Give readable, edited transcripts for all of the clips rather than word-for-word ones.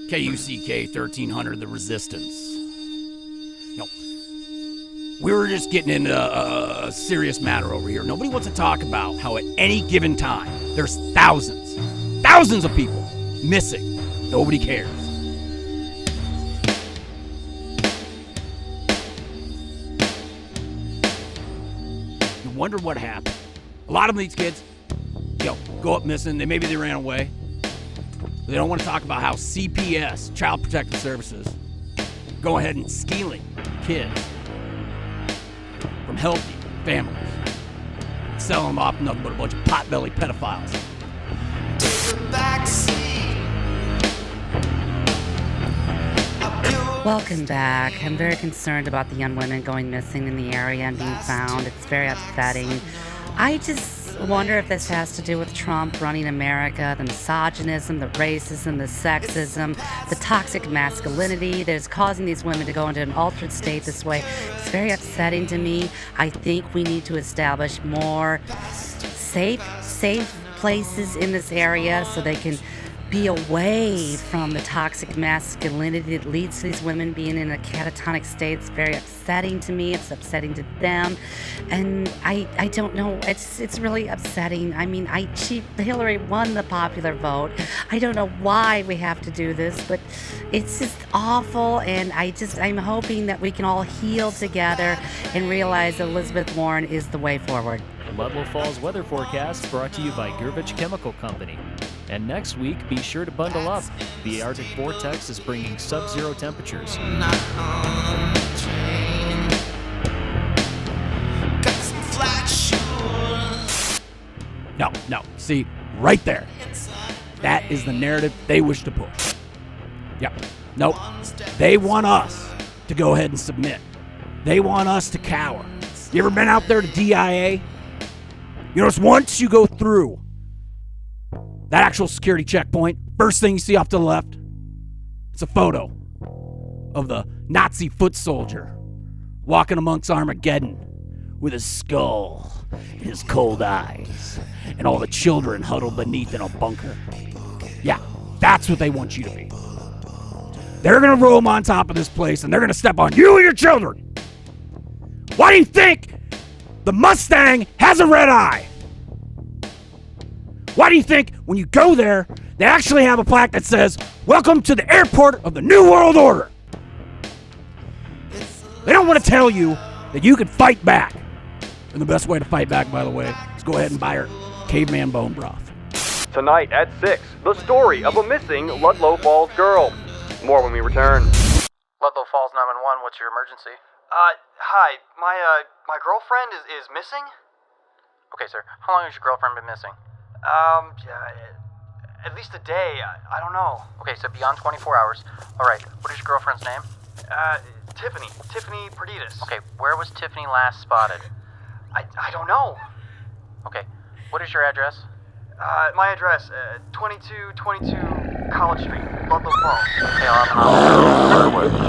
KUCK 1300, the Resistance. We were just getting into a serious matter over here. Nobody wants to talk about how at any given time, there's thousands of people missing. Nobody cares. You wonder what happened. A lot of these kids, go up missing. Maybe they ran away. They don't want to talk about how CPS, Child Protective Services, go ahead and stealing kids from healthy families, selling them off nothing but a bunch of pot-bellied pedophiles. Welcome back. I'm very concerned about the young women going missing in the area and being found. It's very upsetting. I just wonder if this has to do with Trump running America, the misogynism, the racism, the sexism, the toxic masculinity that is causing these women to go into an altered state this way. It's very upsetting to me. I think we need to establish more safe places in this area so they can be away from the toxic masculinity that leads to these women being in a catatonic state. It's very upsetting to me. It's upsetting to them. And I don't know. It's really upsetting. I mean, Hillary won the popular vote. I don't know why we have to do this, but it's just awful. And I'm hoping that we can all heal together and realize that Elizabeth Warren is the way forward. The Ludlow Falls weather forecast brought to you by Gervich Chemical Company. And next week, be sure to bundle up. The Arctic vortex is bringing sub-zero temperatures. No. See, right there. That is the narrative they wish to push. Yep. Nope. They want us to go ahead and submit. They want us to cower. You ever been out there to DIA? You notice once you go through that actual security checkpoint, first thing you see off to the left, it's a photo of the Nazi foot soldier walking amongst Armageddon with his skull and his cold eyes and all the children huddled beneath in a bunker. Yeah, that's what they want you to be. They're going to roll them on top of this place and they're going to step on you and your children. Why do you think the Mustang has a red eye? Why do you think when you go there, they actually have a plaque that says, "Welcome to the airport of the New World Order"? They don't want to tell you that you can fight back. And the best way to fight back, by the way, is go ahead and buy her caveman bone broth. Tonight at 6, the story of a missing Ludlow Falls girl. More when we return. Ludlow Falls 911, what's your emergency? Hi. My girlfriend is missing? Okay, sir. How long has your girlfriend been missing? At least a day. I don't know. Okay, so beyond 24 hours. All right, what is your girlfriend's name? Tiffany Puritas. Okay, where was Tiffany last spotted? I don't know. Okay, what is your address? My address, 2222 College Street, Ludlow Falls. Okay, I'll have an officer.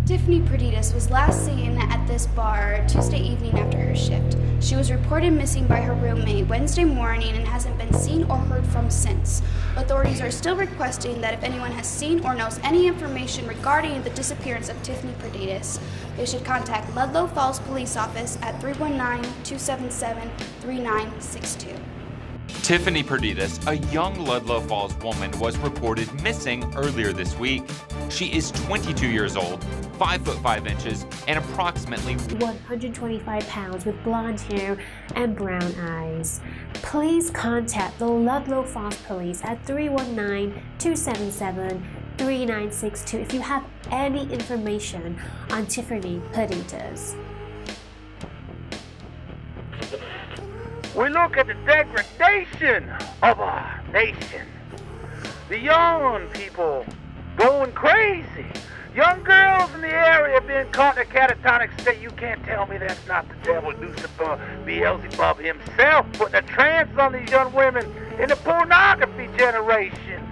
Tiffany Puritas was last seen at this bar Tuesday evening after her shift. She was reported missing by her roommate Wednesday morning and hasn't been seen or heard from since. Authorities are still requesting that if anyone has seen or knows any information regarding the disappearance of Tiffany Puritas, they should contact Ludlow Falls Police Office at 319-277-3962. Tiffany Puritas, a young Ludlow Falls woman, was reported missing earlier this week. She is 22 years old, 5'5" and approximately 125 pounds with blonde hair and brown eyes. Please contact the Ludlow Falls Police at 319-277-3962 if you have any information on Tiffany Puritas. We look at the degradation of our nation. The young people going crazy. Young girls in the area being caught in a catatonic state. You can't tell me that's not the devil, Lucifer, Beelzebub himself, putting a trance on these young women in the pornography generation.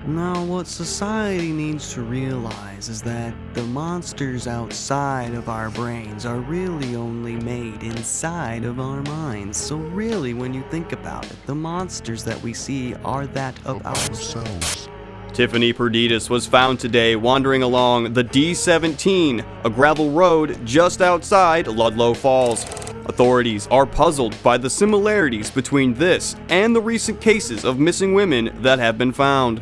Now, what society needs to realize is that the monsters outside of our brains are really only made inside of our minds. So really, when you think about it, the monsters that we see are that of ourselves. Tiffany Puritas was found today wandering along the D17, a gravel road just outside Ludlow Falls. Authorities are puzzled by the similarities between this and the recent cases of missing women that have been found.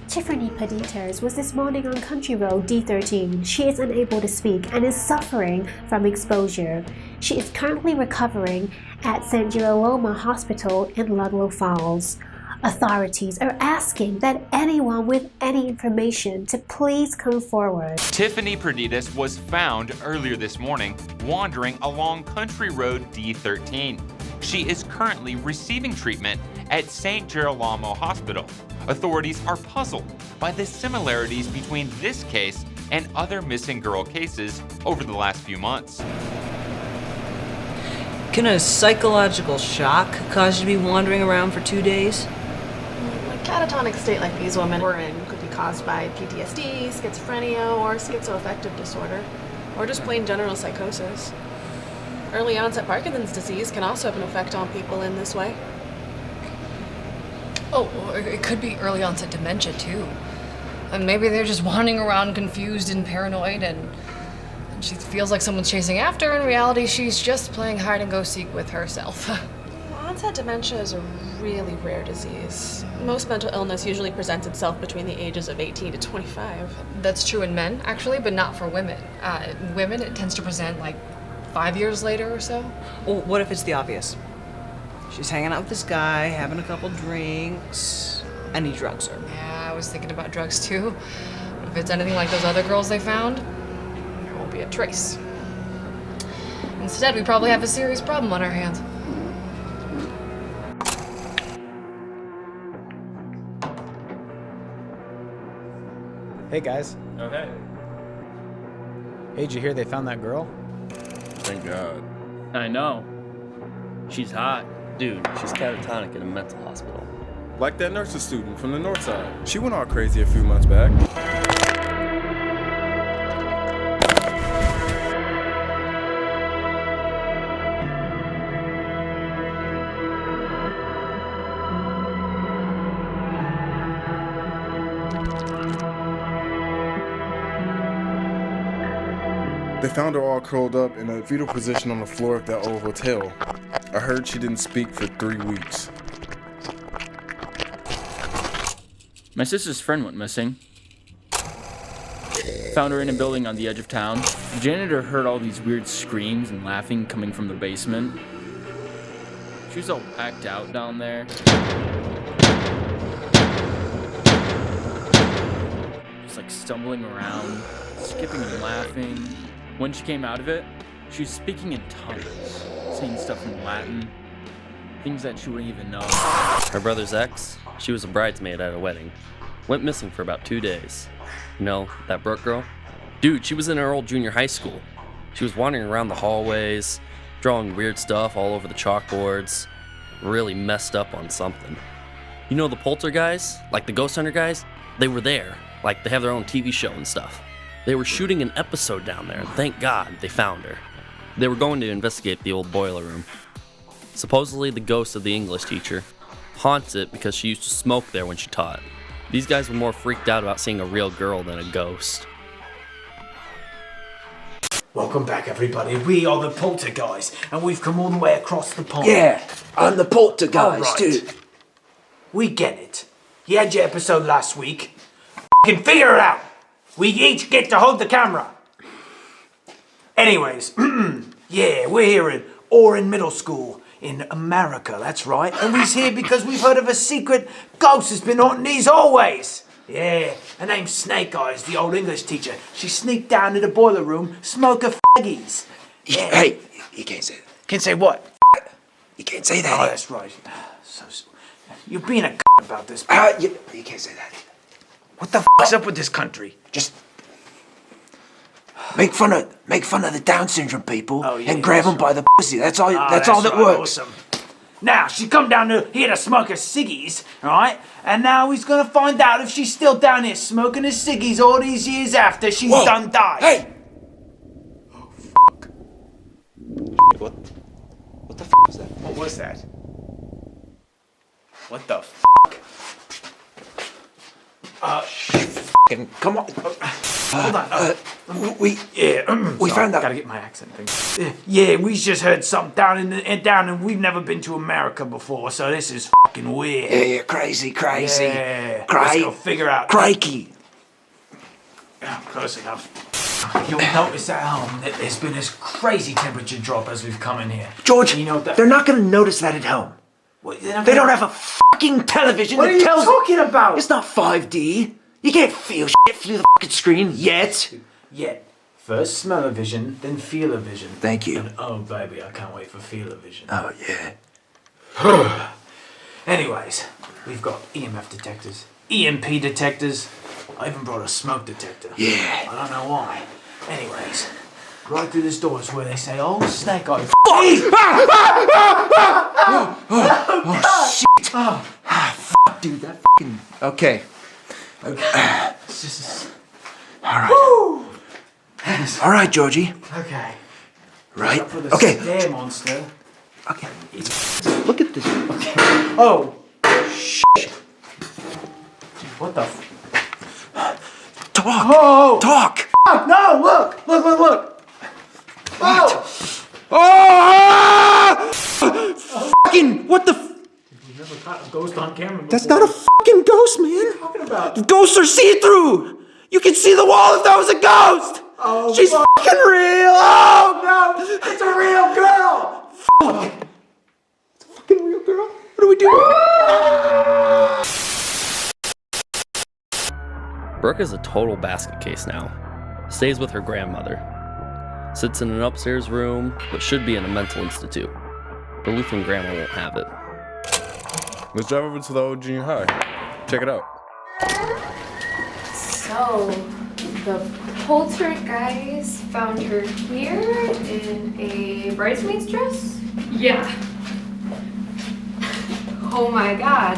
Tiffany Puritas was this morning on Country Road D13. She is unable to speak and is suffering from exposure. She is currently recovering at St. Girolamo Hospital in Ludlow Falls. Authorities are asking that anyone with any information to please come forward. Tiffany Puritas was found earlier this morning wandering along Country Road D13. She is currently receiving treatment at St. Girolamo Hospital. Authorities are puzzled by the similarities between this case and other missing girl cases over the last few months. Can a psychological shock cause you to be wandering around for 2 days? A catatonic state like these women were in could be caused by PTSD, schizophrenia, or schizoaffective disorder, or just plain general psychosis. Early onset Parkinson's disease can also have an effect on people in this way. Oh, it could be early onset dementia too. And maybe they're just wandering around confused and paranoid, and she feels like someone's chasing after her. In reality, she's just playing hide and go seek with herself. Onset dementia is a really rare disease. Most mental illness usually presents itself between the ages of 18 to 25. That's true in men, actually, but not for women. Women, it tends to present like 5 years later or so. Well, what if it's the obvious? She's hanging out with this guy, having a couple drinks, and he drugs her. Yeah, I was thinking about drugs too. If it's anything like those other girls they found, there won't be a trace. Instead, we probably have a serious problem on our hands. Hey guys. Oh, hey. Hey, did you hear they found that girl? Thank God. I know. She's hot. Dude, she's catatonic in a mental hospital. Like that nursing student from the north side. She went all crazy a few months back. They found her all curled up in a fetal position on the floor of that old hotel. I heard she didn't speak for 3 weeks. My sister's friend went missing. Found her in a building on the edge of town. The janitor heard all these weird screams and laughing coming from the basement. She was all packed out down there. Just like stumbling around, skipping and laughing. When she came out of it, she was speaking in tongues, saying stuff in Latin, things that she wouldn't even know. Her brother's ex, she was a bridesmaid at a wedding. Went missing for about 2 days. You know, that Brooke girl? Dude, she was in her old junior high school. She was wandering around the hallways, drawing weird stuff all over the chalkboards. Really messed up on something. You know the poltergeists? Like the ghost hunter guys? They were there. Like they have their own TV show and stuff. They were shooting an episode down there, and thank God they found her. They were going to investigate the old boiler room. Supposedly the ghost of the English teacher haunts it because she used to smoke there when she taught. These guys were more freaked out about seeing a real girl than a ghost. Welcome back, everybody. We are the Poltergeists, and we've come all the way across the pond. Yeah, I'm the Poltergeist, too. We get it. You had your episode last week. F***ing figure it out. We each get to hold the camera. Anyways, yeah, we're here in Orin Middle School in America, that's right. And we're here because we've heard of a secret ghost that's been haunting these hallways. Yeah, her name's Snake Eyes, the old English teacher. She sneaked down to the boiler room, smoking faggies. Yeah. Hey, you can't say that. Can't say what? You can't say that. Oh, that's right. You're being a about this. You can't say that. What the f***'s up with this country? Just make fun of the Down syndrome people and grab them by the pussy. That's all. That's all that right, works. Awesome. Now, she come down here to smoke her ciggies, right? And now he's gonna find out if she's still down here smoking her ciggies all these years after she's done died. Hey! What the f was that? What was that? What the f? Come on. Hold on. We found out. Gotta get my accent thing. Yeah, we just heard something down and we've never been to America before, so this is fucking weird. Yeah, crazy. Yeah. Let's go figure out. Crikey. Oh, close enough. You'll notice at home that there's been this crazy temperature drop as we've come in here. George, you know that they're not gonna notice that at home. They don't have a fucking television What that are you tells talking about? It's not 5D. You can't feel shit through the fucking screen yet. Yet. First smell-o-vision, then feel-o-vision. Thank you. And oh baby, I can't wait for feel-o-vision. Oh yeah. Anyways, we've got EMF detectors, EMP detectors. I even brought a smoke detector. Yeah. I don't know why. Anyways, right through this door is where they say, "Oh, Snake Eye." Oh shit. Fuck, dude, that fucking. Okay. It's just. All right, Georgie. Okay. Right. For the Okay. Stare monster. Okay. Look at this. Okay. Oh. Shit. What the? Talk. Oh. Talk. No! Look! Oh! Oh! Fucking! What the? You never caught a ghost on camera before. That's not a fucking ghost, man. What are you talking about? Ghosts are see-through. You can see the wall if that was a ghost. Oh, she's fucking real. Oh no! It's a real girl. Fuck! It's a fucking real girl. What do we do? Brooke is a total basket case now. Stays with her grandmother. Sits in an upstairs room, but should be in a mental institute. But Lutheran grandma won't have it. Let's drive over to the old junior high. Check it out. So, the poltergeist found her here in a bridesmaid's dress? Yeah. Oh my god.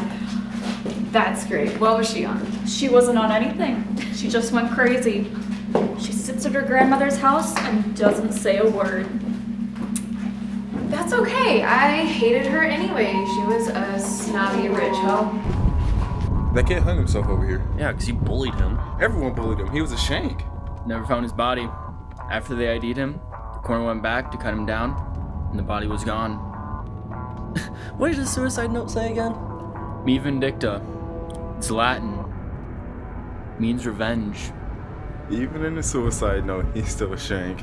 That's great. What was she on? She wasn't on anything. She just went crazy. She sits at her grandmother's house and doesn't say a word. That's okay. I hated her anyway. She was a snobby rich hoe. That kid hung himself over here. Yeah, because you bullied him. Everyone bullied him. He was a shank. Never found his body. After they ID'd him, the coroner went back to cut him down, and the body was gone. What did the suicide note say again? Me Vindicta. It's Latin. Means revenge. Even in the suicide note, he's still a shank.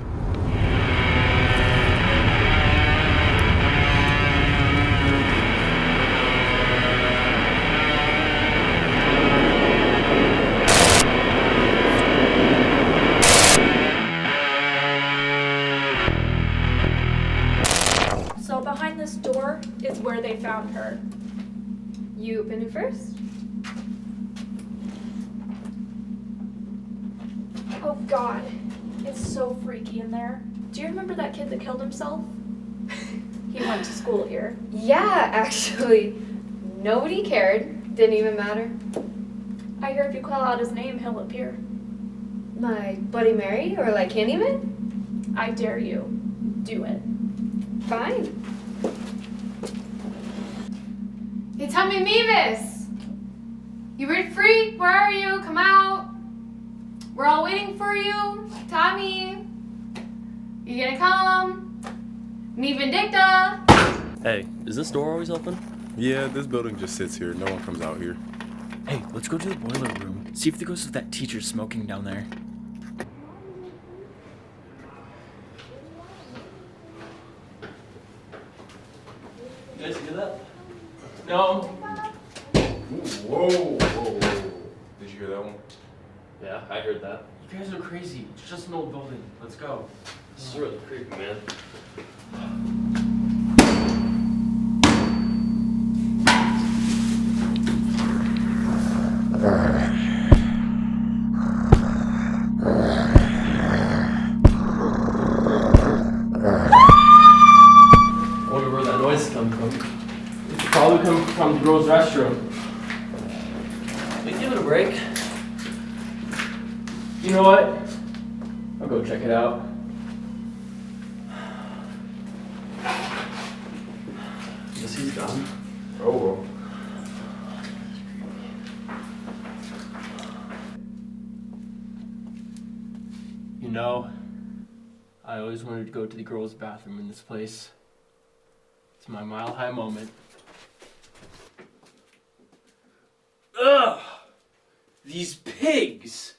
So behind this door is where they found her. You open it first? Oh god, it's so freaky in there. Do you remember that kid that killed himself? He went to school here. Yeah, actually. Nobody cared. Didn't even matter. I hear if you call out his name, he'll appear. Like Bloody Mary or like Candyman? I dare you. Do it. Fine. Hey, Tommy Mevis! You read free? Where are you? Come out. We're all waiting for you. Tommy. You gonna come? Me Vindicta. Hey, is this door always open? Yeah, this building just sits here. No one comes out here. Hey, let's go to the boiler room. See if the ghost of that teacher's smoking down there. You guys hear that? No. Whoa. Did you hear that one? Yeah, I heard that. You guys are crazy. It's just an old building. Let's go. This is really creepy, man. I wonder where that noise come from. wrong with the girls' restroom? We give it a break. You know what? I'll go check it out. Guess he's gone. Oh well. You know, I always wanted to go to the girls' bathroom in this place. It's my mile high moment. Ugh! These pigs!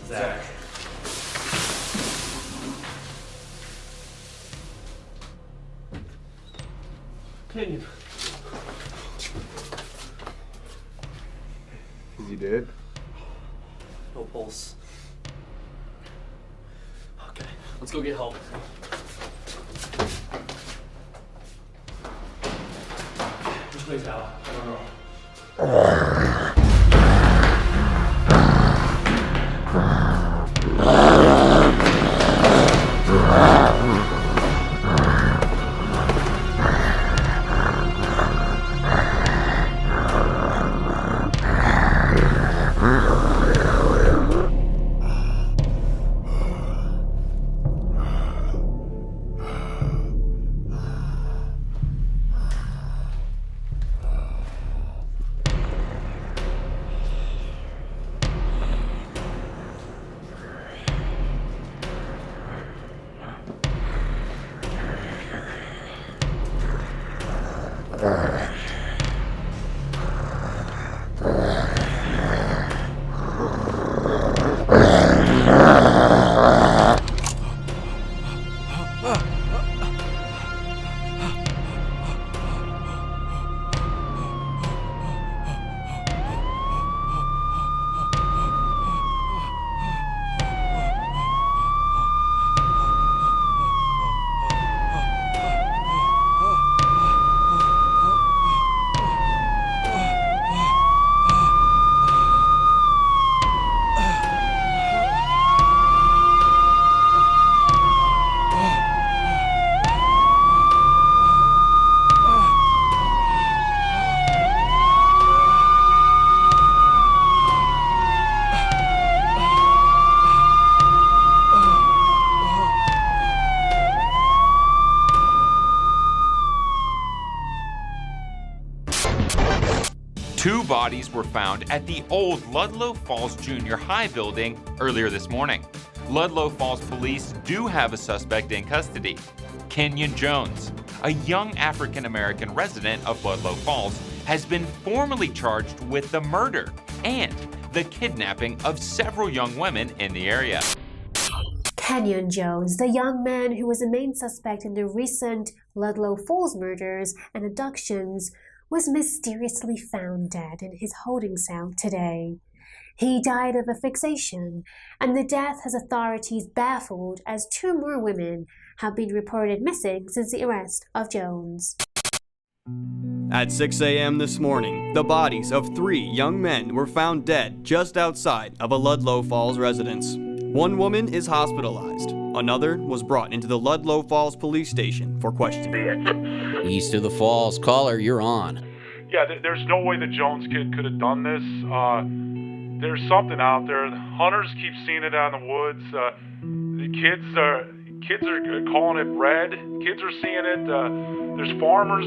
Zach. Kenyon. Is he dead? No pulse. Okay, let's go get help. Which way's out? I don't know. Two bodies were found at the old Ludlow Falls Junior High building earlier this morning. Ludlow Falls police do have a suspect in custody. Kenyon Jones, a young African-American resident of Ludlow Falls, has been formally charged with the murder and the kidnapping of several young women in the area. Kenyon Jones, the young man who was the main suspect in the recent Ludlow Falls murders and abductions, was mysteriously found dead in his holding cell today. He died of asphyxiation, and the death has authorities baffled as two more women have been reported missing since the arrest of Jones. At 6 a.m. this morning, the bodies of 3 young men were found dead just outside of a Ludlow Falls residence. One woman is hospitalized. Another was brought into the Ludlow Falls police station for questioning. East of the Falls, caller, you're on. Yeah, there's no way the Jones kid could have done this. There's something out there. The hunters keep seeing it out in the woods. The kids are calling it red. Kids are seeing it. There's farmers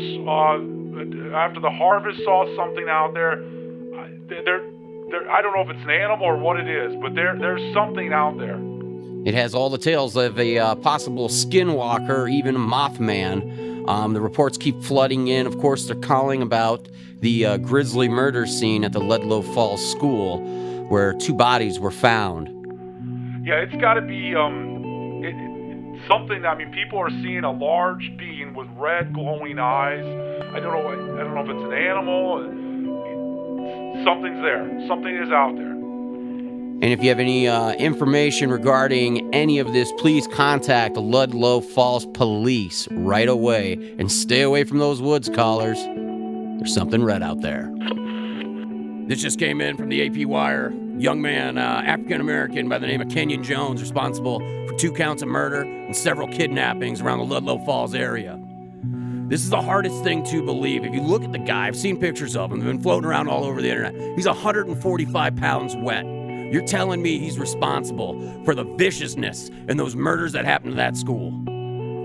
after the harvest saw something out there. I don't know if it's an animal or what it is, but there's something out there. It has all the tales of a possible skinwalker, even a Mothman. The reports keep flooding in. Of course, they're calling about the grisly murder scene at the Ludlow Falls School, where 2 bodies were found. Yeah, it's got to be something. I mean, people are seeing a large being with red glowing eyes. I don't know if it's an animal. something's there. Something is out there. And if you have any information regarding any of this, please contact the Ludlow Falls Police right away. And stay away from those woods, callers. There's something red out there. This just came in from the AP Wire. Young man, African-American by the name of Kenyon Jones, responsible for 2 counts of murder and several kidnappings around the Ludlow Falls area. This is the hardest thing to believe. If you look at the guy, I've seen pictures of him. They've been floating around all over the internet. He's 145 pounds wet. You're telling me he's responsible for the viciousness and those murders that happened to that school.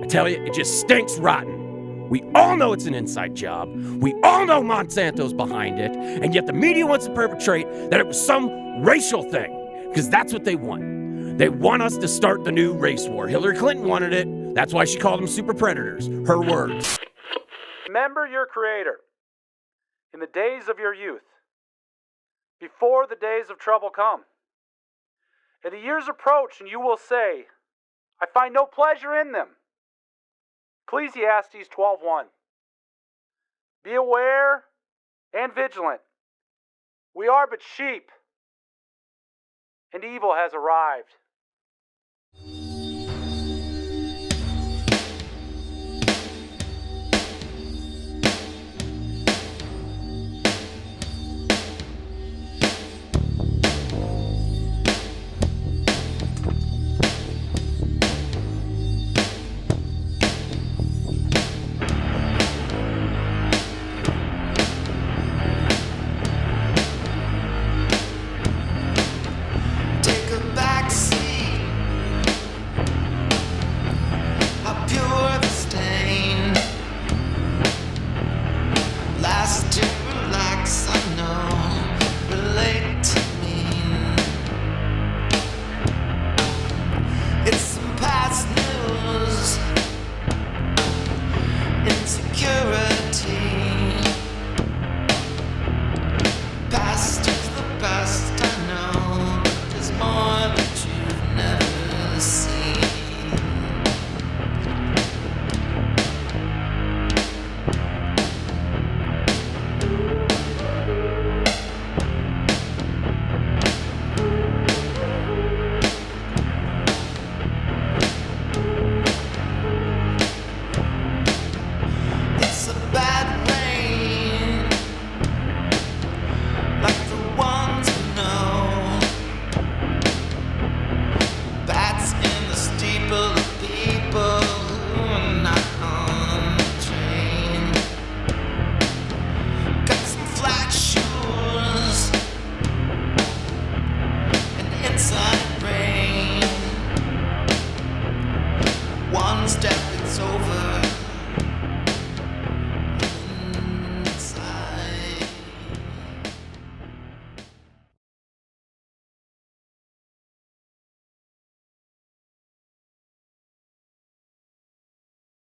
I tell you, it just stinks rotten. We all know it's an inside job. We all know Monsanto's behind it. And yet the media wants to perpetrate that it was some racial thing. Because that's what they want. They want us to start the new race war. Hillary Clinton wanted it. That's why she called them super predators. Her words. Remember your Creator in the days of your youth, before the days of trouble come. And the years approach, and you will say, I find no pleasure in them. Ecclesiastes 12:1. Be aware and vigilant. We are but sheep, and evil has arrived.